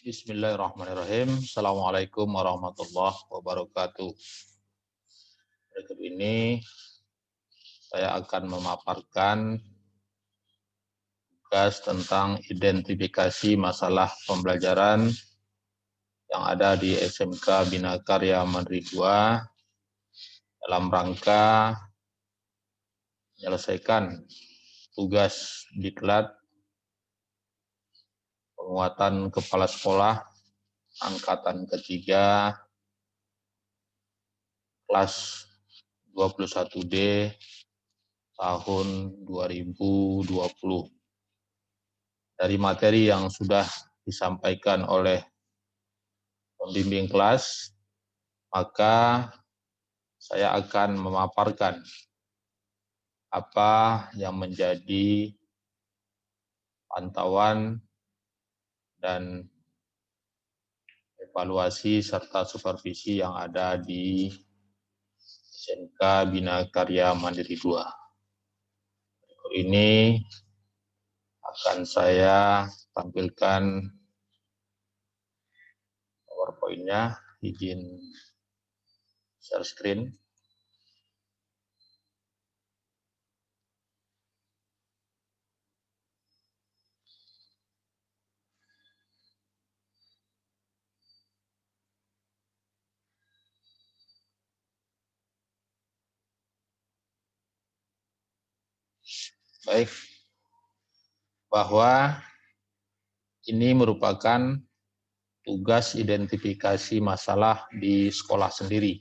Bismillahirrahmanirrahim. Assalamualaikum warahmatullahi wabarakatuh. Berikut ini saya akan memaparkan tugas tentang identifikasi masalah pembelajaran yang ada di SMK Bina Karya Mandiri II dalam rangka menyelesaikan tugas diklat penguatan kepala sekolah angkatan ketiga kelas 21D tahun 2020. Dari materi yang sudah disampaikan oleh pembimbing kelas, maka saya akan memaparkan apa yang menjadi pantauan dan evaluasi serta supervisi yang ada di SMK Bina Karya Mandiri II. Ini akan saya tampilkan PowerPoint-nya, izin share screen. Baik, bahwa ini merupakan tugas identifikasi masalah di sekolah sendiri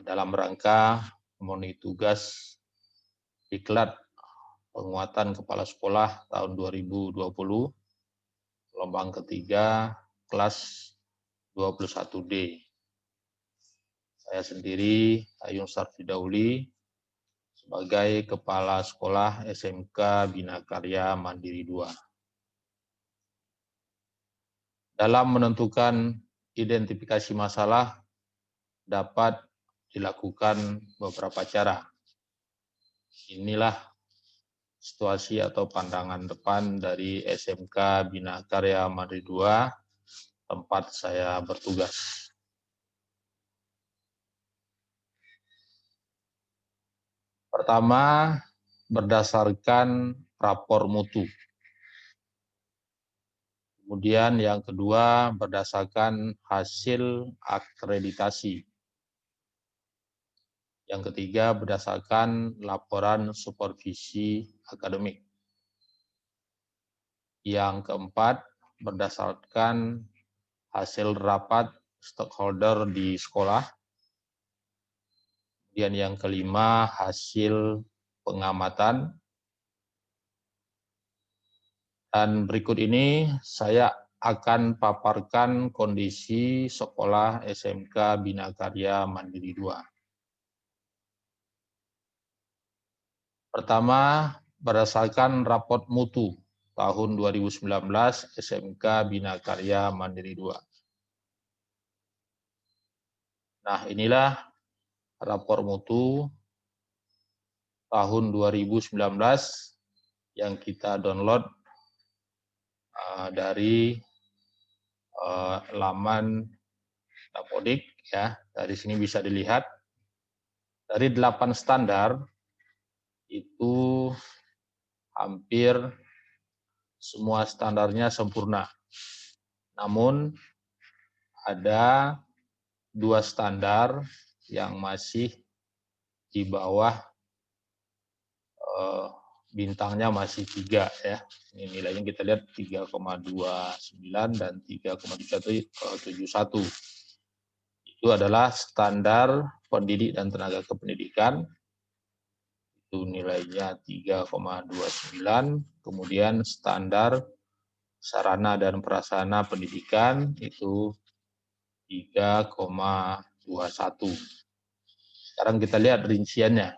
dalam rangka memenuhi tugas diklat penguatan kepala sekolah tahun 2020 gelombang ketiga kelas 21D. Saya sendiri Ayung Sarfidauli sebagai Kepala Sekolah SMK Bina Karya Mandiri II. Dalam menentukan identifikasi masalah dapat dilakukan beberapa cara. Inilah situasi atau pandangan depan dari SMK Bina Karya Mandiri II tempat saya bertugas. Pertama, berdasarkan rapor mutu. Kemudian yang kedua, berdasarkan hasil akreditasi. Yang ketiga, berdasarkan laporan supervisi akademik. Yang keempat, berdasarkan hasil rapat stakeholder di sekolah. Kemudian yang kelima, hasil pengamatan. Dan berikut ini saya akan paparkan kondisi sekolah SMK Bina Karya Mandiri II. Pertama, berdasarkan raport mutu tahun 2019 SMK Bina Karya Mandiri II. Nah, inilah rapor mutu tahun 2019 yang kita download dari laman Dapodik, ya. Dari sini bisa dilihat dari 8 standar itu hampir semua standarnya sempurna. Namun ada 2 standar yang masih di bawah, bintangnya masih 3, ya. Ini nilainya kita lihat 3,29 dan 3,71. Itu adalah standar pendidik dan tenaga kependidikan. Itu nilainya 3,29, kemudian standar sarana dan prasarana pendidikan itu 3,21. Sekarang kita lihat rinciannya.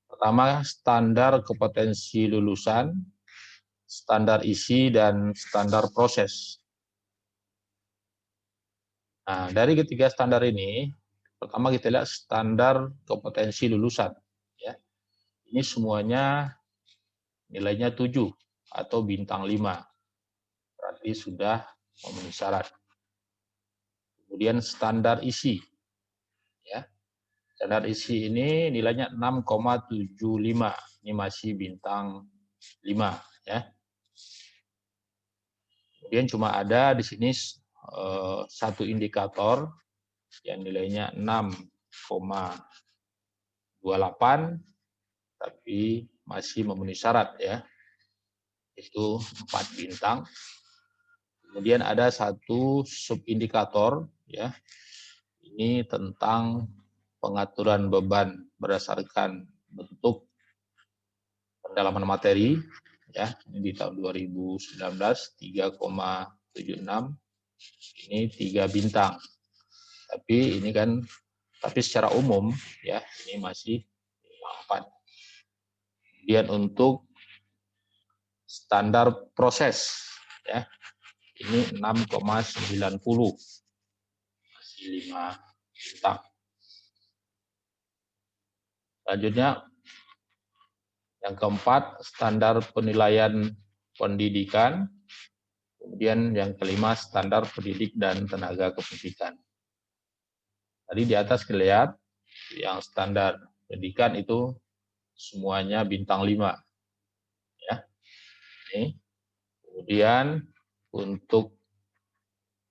Pertama, standar kompetensi lulusan, standar isi, dan standar proses. Nah, dari ketiga standar ini, pertama kita lihat standar kompetensi lulusan. Ya. Ini semuanya nilainya 7. atau bintang 5. Berarti sudah memenuhi syarat. Kemudian standar isi. Ya. Standar isi ini nilainya 6,75. Ini masih bintang 5. Ya. Kemudian cuma ada di sini satu indikator yang nilainya 6,28, tapi masih memenuhi syarat ya, itu 4 bintang. Kemudian ada satu subindikator ya, ini tentang pengaturan beban berdasarkan bentuk pendalaman materi ya, ini di tahun 2019 3,76, ini 3 bintang. Tapi ini kan secara umum ya ini masih 4. Kemudian untuk standar proses ya ini 6,90, masih 5 bintang. Selanjutnya yang keempat, standar penilaian pendidikan. Kemudian yang kelima, standar pendidik dan tenaga kependidikan. Tadi di atas kelihatan yang standar pendidikan itu semuanya bintang 5. Ya. Ini. Kemudian untuk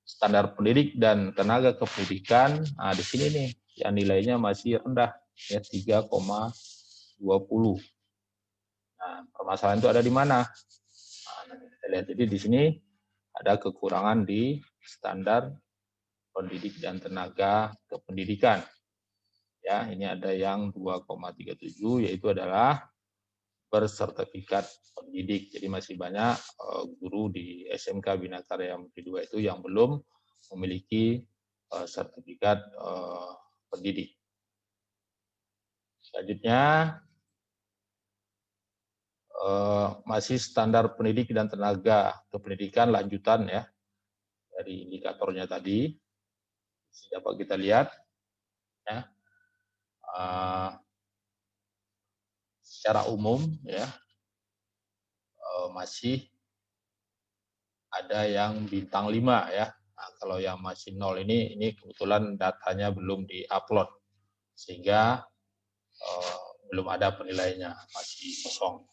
standar pendidik dan tenaga kependidikan, nah di sini nih yang nilainya masih rendah ya 3,20. Nah, permasalahan itu ada di mana? Nah, nanti kita lihat. Jadi di sini ada kekurangan di standar pendidik dan tenaga kependidikan. Ya, ini ada yang 2,37 yaitu adalah bersertifikat pendidik. Jadi masih banyak guru di SMK Bina Karya Menteri 2 itu yang belum memiliki sertifikat pendidik. Selanjutnya masih standar pendidik dan tenaga kependidikan lanjutan ya dari indikatornya tadi dapat kita lihat ya secara umum ya masih ada yang bintang 5 ya. Nah, kalau yang masih 0 ini kebetulan datanya belum diupload sehingga belum ada penilaiannya, masih kosong.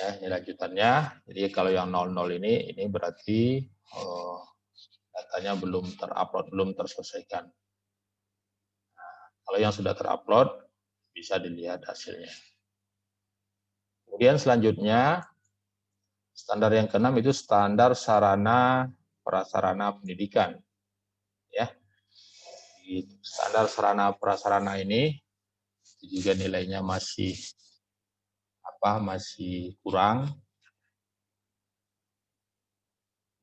Ya, ini lanjutannya. Jadi kalau yang 00 ini berarti datanya belum terupload, belum terselesaikan. Nah, kalau yang sudah terupload bisa dilihat hasilnya. Kemudian selanjutnya standar yang keenam itu standar sarana prasarana pendidikan. Ya. Di standar sarana prasarana ini juga nilainya masih kurang.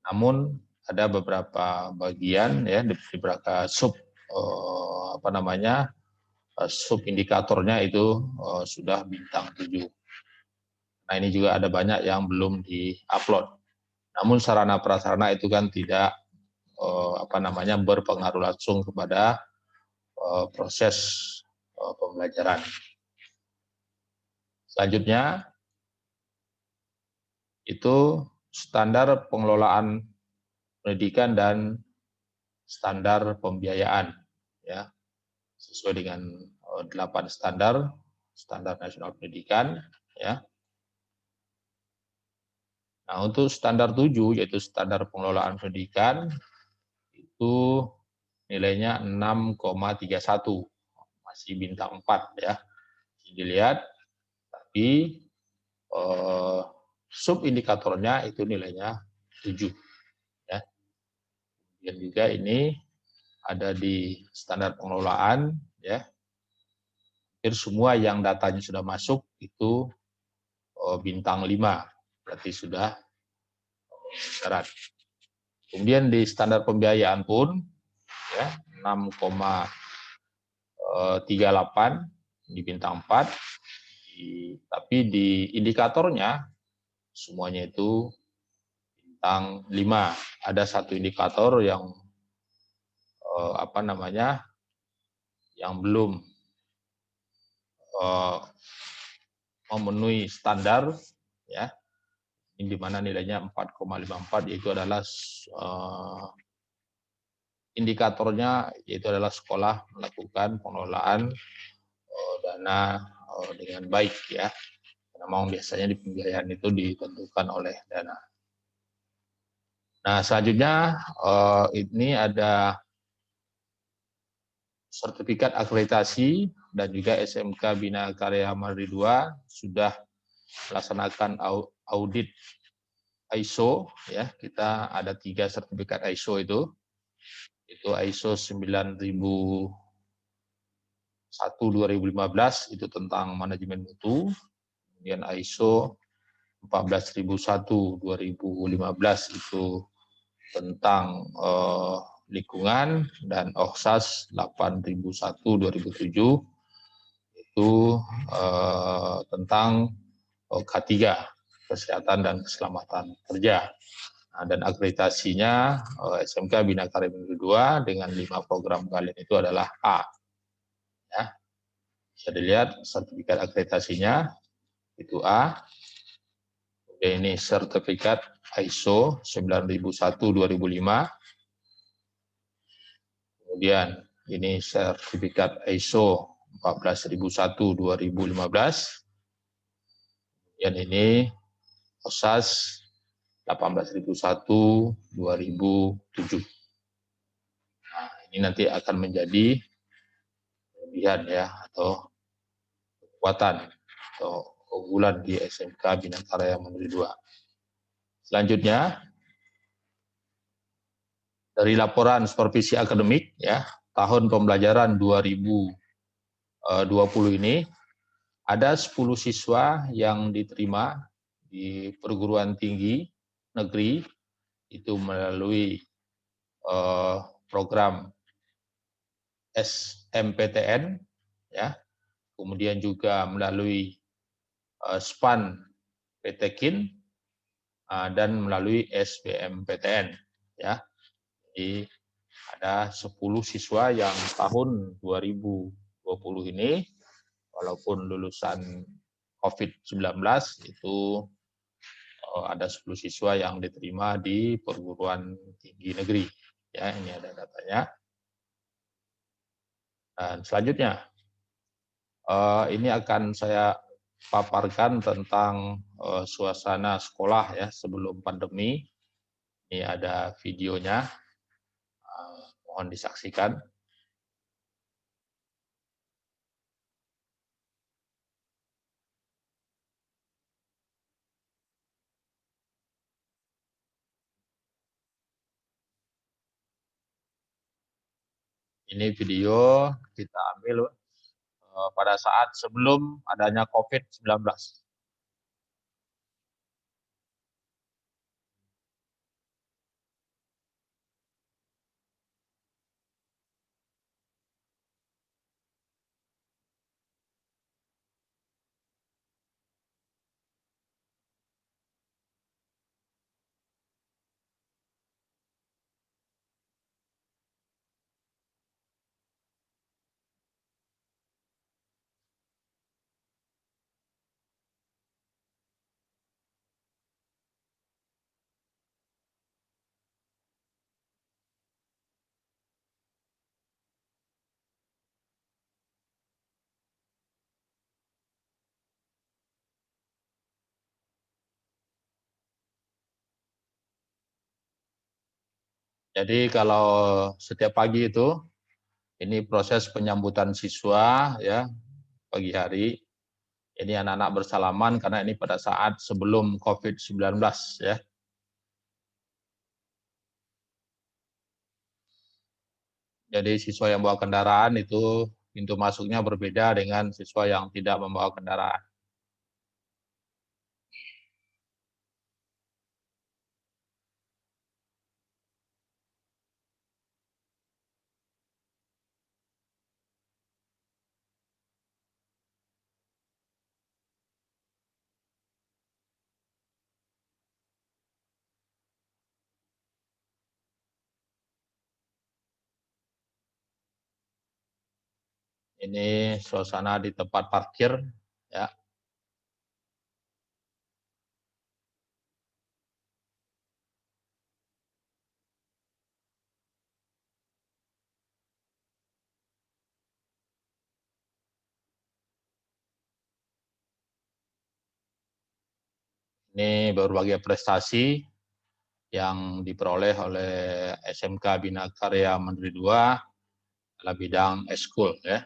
Namun ada beberapa bagian ya di beberapa sub sub indikatornya itu sudah bintang 7. Nah, ini juga ada banyak yang belum di-upload. Namun sarana prasarana itu kan tidak berpengaruh langsung kepada proses pembelajaran. Selanjutnya itu standar pengelolaan pendidikan dan standar pembiayaan ya. Sesuai dengan 8 standar nasional pendidikan ya. Nah, untuk standar 7 yaitu standar pengelolaan pendidikan itu nilainya 6,31, masih bintang 4 ya. Dilihat, tapi subindikatornya itu nilainya 7 ya. Dan juga ini ada di standar pengelolaan ya. Hampir semua yang datanya sudah masuk itu bintang 5, berarti sudah syarat. Kemudian di standar pembiayaan pun ya 6,38 di bintang 4, tapi di indikatornya semuanya itu bintang 5. Ada satu indikator yang yang belum memenuhi standar ya. Ini di mana nilainya 4,54, yaitu adalah indikatornya yaitu adalah sekolah melakukan pengelolaan dana dengan baik ya. Karena memang biasanya di pembiayaan itu ditentukan oleh dana. Nah, selanjutnya ini ada sertifikat akreditasi dan juga SMK Bina Karya Mandiri 2 sudah melaksanakan audit ISO ya. Kita ada 3 sertifikat ISO itu ISO 9001:2015 itu tentang manajemen mutu, kemudian ISO 14001:2015 itu tentang lingkungan, dan OHSAS 8001:2007 itu tentang K3 kesehatan dan keselamatan kerja. Nah, dan akreditasinya SMK Bina Karya Mandiri 2 dengan 5 program kalian itu adalah A. Ya. Bisa dilihat sertifikat akreditasinya itu A. Kemudian ini sertifikat ISO 9001:2005. Kemudian ini sertifikat ISO 14001:2015. Kemudian ini OHSAS 18001:2007. Nah, ini nanti akan menjadi kelebihan ya, atau kekuatan atau keunggulan di SMK Bina Karya Mandiri 2. Selanjutnya, dari laporan supervisi akademik ya, tahun pembelajaran 2020 ini ada 10 siswa yang diterima di perguruan tinggi negeri itu melalui program SMPTN ya, kemudian juga melalui SPAN PT KIN dan melalui SBMPTN ya. Jadi ada 10 siswa yang tahun 2020 ini walaupun lulusan COVID-19 itu ada 10 siswa yang diterima di perguruan tinggi negeri. Ya, ini ada datanya. Dan selanjutnya, ini akan saya paparkan tentang suasana sekolah ya sebelum pandemi. Ini ada videonya, mohon disaksikan. Ini video kita ambil pada saat sebelum adanya COVID-19. Jadi kalau setiap pagi itu, ini proses penyambutan siswa ya pagi hari. Ini anak-anak bersalaman karena ini pada saat sebelum COVID-19 ya. Jadi siswa yang bawa kendaraan itu pintu masuknya berbeda dengan siswa yang tidak membawa kendaraan. Ini suasana di tempat parkir ya. Ini berbagai prestasi yang diperoleh oleh SMK Bina Karya Mandiri 2 dalam bidang eskul ya.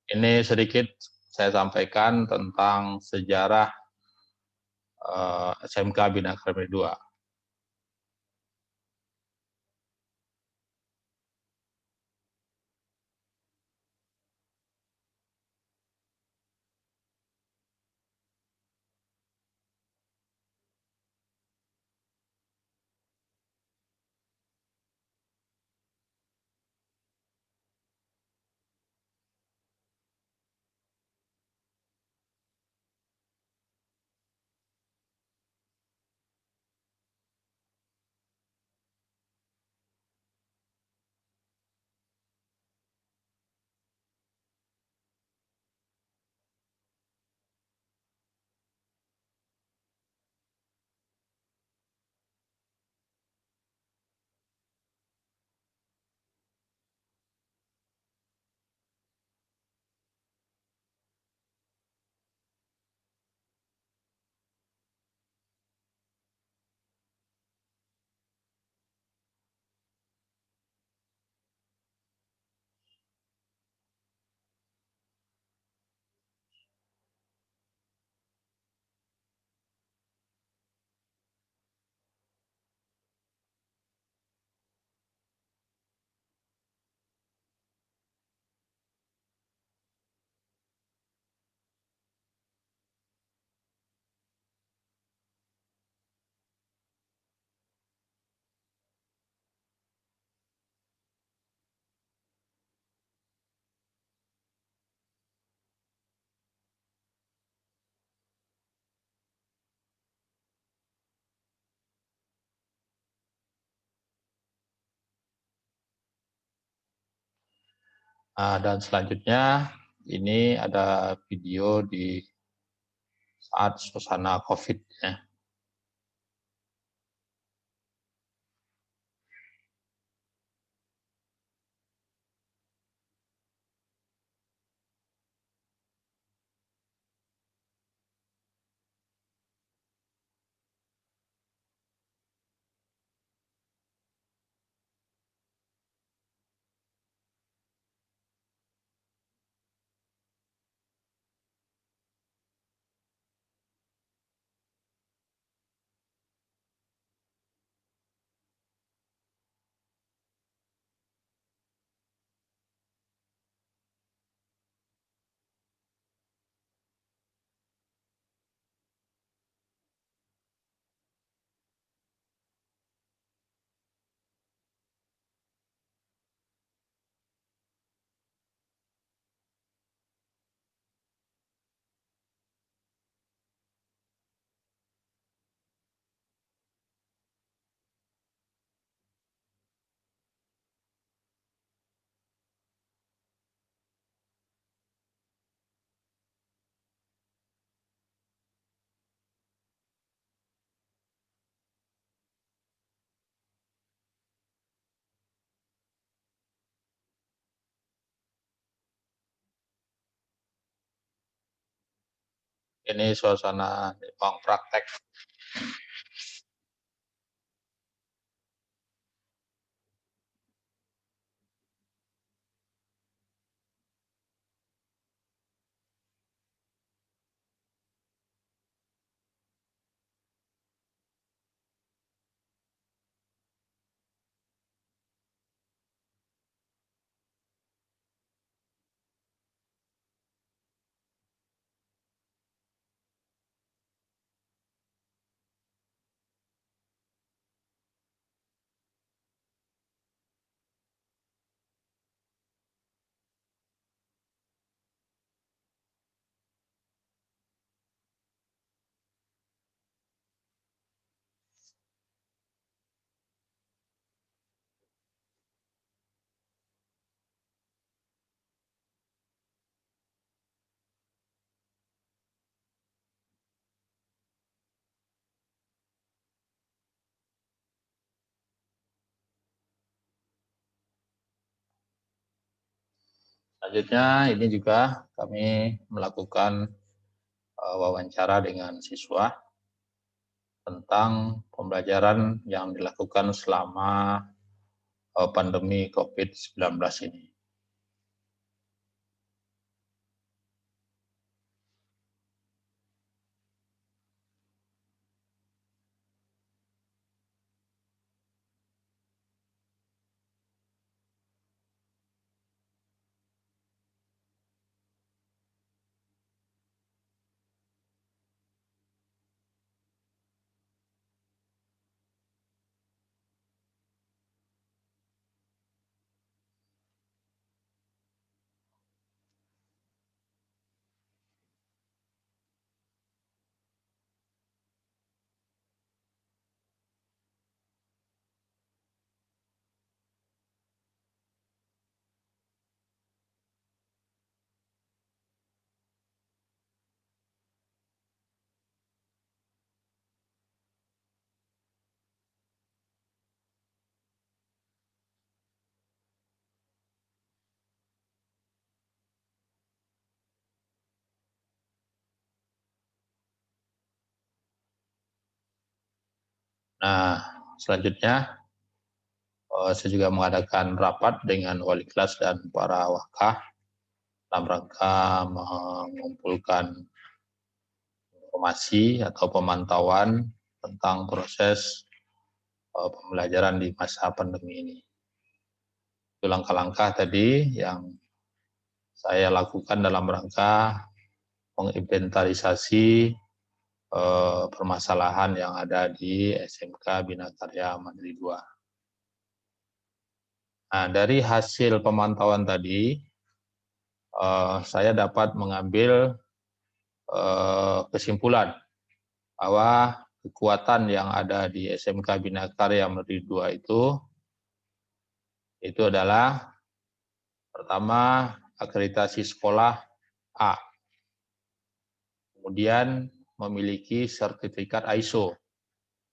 Ini sedikit saya sampaikan tentang sejarah SMK Bina Karya Mandiri 2. Dan selanjutnya ini ada video di saat suasana COVID ya. Ini suasana ruang praktek. Selanjutnya ini juga kami melakukan wawancara dengan siswa tentang pembelajaran yang dilakukan selama pandemi COVID-19 ini. Nah, selanjutnya saya juga mengadakan rapat dengan wali kelas dan para wakaf dalam rangka mengumpulkan informasi atau pemantauan tentang proses pembelajaran di masa pandemi ini. Itu langkah-langkah tadi yang saya lakukan dalam rangka menginventarisasi permasalahan yang ada di SMK Bina Karya Mandiri 2. Nah, dari hasil pemantauan tadi, saya dapat mengambil kesimpulan bahwa kekuatan yang ada di SMK Bina Karya Mandiri 2 itu adalah pertama akreditasi sekolah A, kemudian memiliki sertifikat ISO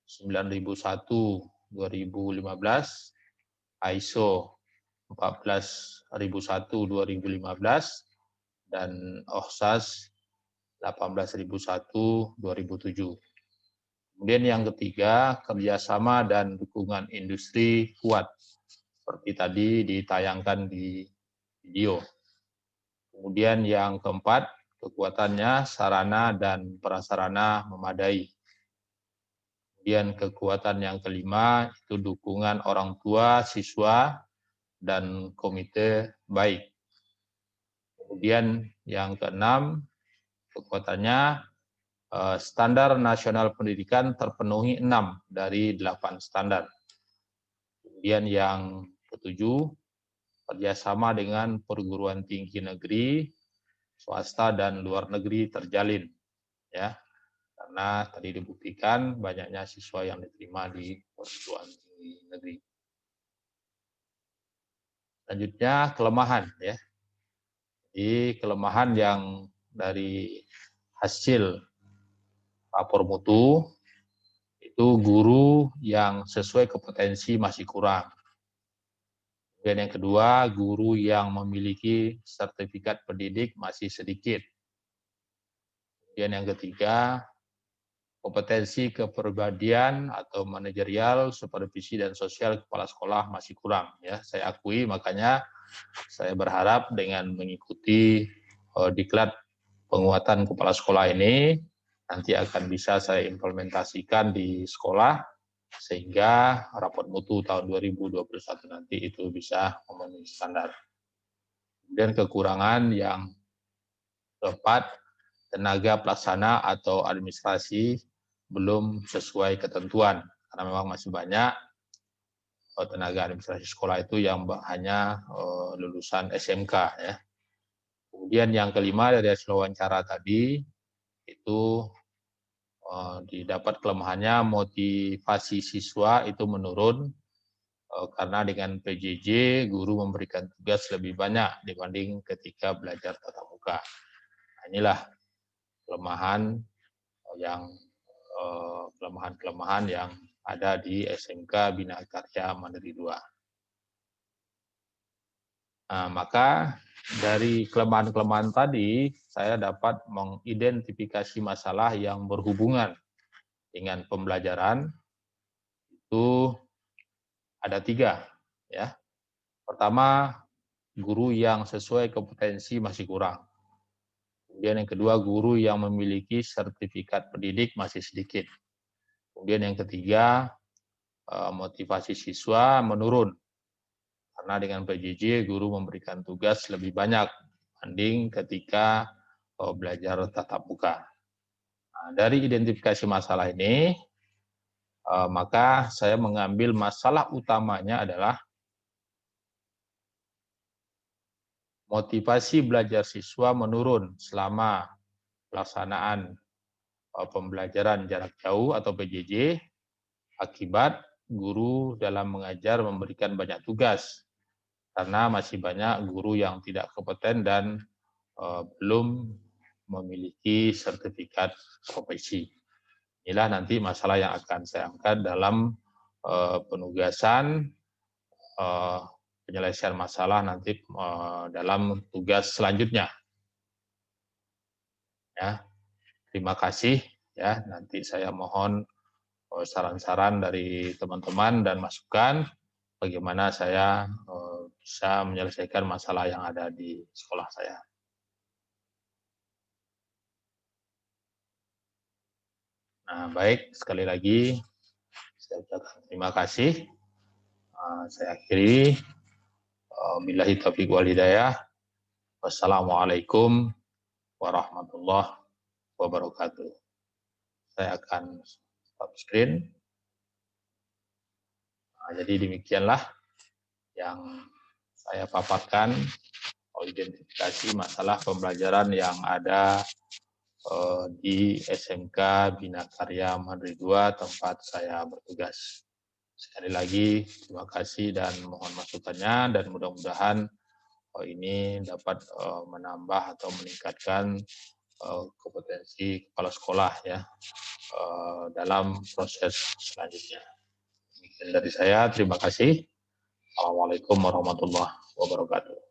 9001/2015, ISO 14001/2015, dan OHSAS 18001/2007. Kemudian yang ketiga, kerjasama dan dukungan industri kuat, seperti tadi ditayangkan di video. Kemudian yang keempat, kekuatannya sarana dan prasarana memadai. Kemudian kekuatan yang kelima itu dukungan orang tua, siswa, dan komite baik. Kemudian yang keenam, kekuatannya standar nasional pendidikan terpenuhi 6 dari 8 standar. Kemudian yang ketujuh, kerjasama dengan perguruan tinggi negeri, swasta, dan luar negeri terjalin. Ya, karena tadi dibuktikan banyaknya siswa yang diterima di perguruan tinggi negeri. Selanjutnya kelemahan, ya. Jadi kelemahan yang dari hasil lapor mutu itu guru yang sesuai kompetensi masih kurang. Kemudian yang kedua, guru yang memiliki sertifikat pendidik masih sedikit. Kemudian yang ketiga, kompetensi kepribadian atau manajerial, supervisi dan sosial kepala sekolah masih kurang ya. Saya akui, makanya saya berharap dengan mengikuti diklat penguatan kepala sekolah ini nanti akan bisa saya implementasikan di sekolah sehingga rapot mutu tahun 2021 nanti itu bisa memenuhi standar. Kemudian kekurangan yang keempat, tenaga pelaksana atau administrasi belum sesuai ketentuan, karena memang masih banyak tenaga administrasi sekolah itu yang hanya lulusan SMK ya. Kemudian yang kelima dari hasil wawancara tadi itu didapat kelemahannya motivasi siswa itu menurun karena dengan PJJ guru memberikan tugas lebih banyak dibanding ketika belajar tatap muka. Nah, inilah kelemahan yang ada di SMK Bina Karya Mandiri 2. Nah, maka dari kelemahan-kelemahan tadi, saya dapat mengidentifikasi masalah yang berhubungan dengan pembelajaran. Itu ada 3. Ya. Pertama, guru yang sesuai kompetensi masih kurang. Kemudian yang kedua, guru yang memiliki sertifikat pendidik masih sedikit. Kemudian yang ketiga, motivasi siswa menurun. Karena dengan PJJ, guru memberikan tugas lebih banyak dibanding ketika belajar tatap muka. Nah, dari identifikasi masalah ini, maka saya mengambil masalah utamanya adalah motivasi belajar siswa menurun selama pelaksanaan pembelajaran jarak jauh atau PJJ akibat guru dalam mengajar memberikan banyak tugas karena masih banyak guru yang tidak kompeten dan belum memiliki sertifikat profesi. Inilah nanti masalah yang akan saya angkat dalam penugasan penyelesaian masalah nanti dalam tugas selanjutnya. Ya, terima kasih ya. Nanti saya mohon saran-saran dari teman-teman dan masukan bagaimana saya bisa menyelesaikan masalah yang ada di sekolah saya. Nah, baik, sekali lagi saya ucapkan terima kasih. Saya akhiri. Billahi taufiq wal hidayah. Wassalamualaikum warahmatullahi wabarakatuh. Saya akan stop screen. Jadi demikianlah yang saya paparkan identifikasi masalah pembelajaran yang ada di SMK Bina Karya Mandiri 2 tempat saya bertugas. Sekali lagi terima kasih dan mohon masukannya dan mudah-mudahan ini dapat menambah atau meningkatkan kompetensi kepala sekolah ya dalam proses selanjutnya. Demikian dari saya, terima kasih. Assalamualaikum warahmatullahi wabarakatuh.